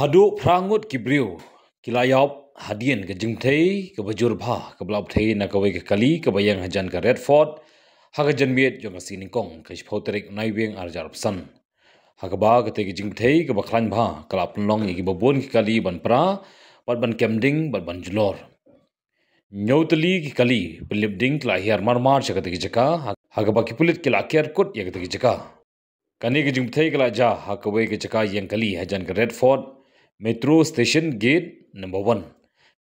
Hadu prangut kibriu kilayop hadian ke jingthei ke bajurba ke blabthei na kawai ke kali ke bayang hajan ke Redford haga janmiet jong asiningkong ke shphoterik naiweng arjarpsan hagaba ke te jingthei ke baklan bha kalap long igi babon ki kali ban pra ban kemding ban julor nyautli ki kali pelibding kla hiar marmar chakate ki jaka hagaba ki pulit kila kiar kut yakate ki jaka kani ke jingthei kala ja hakawai ke jaka yang kali hajan ke Redford Metro Station Gate number 1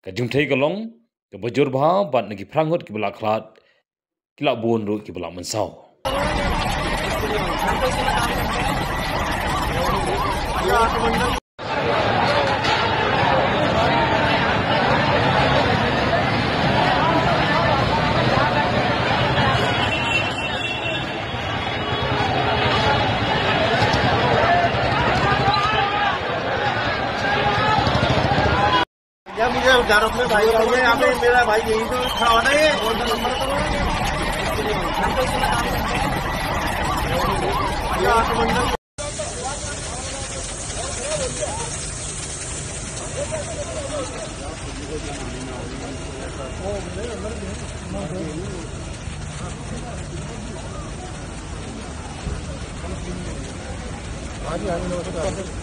ka jingthei kalong ke bajur bha bat nagi prangut ki bala khlat kila bon ro ki bala mansau मुझे उधारों में भाई यहाँ पे मेरा भाई यही तो खड़ा होना है आगे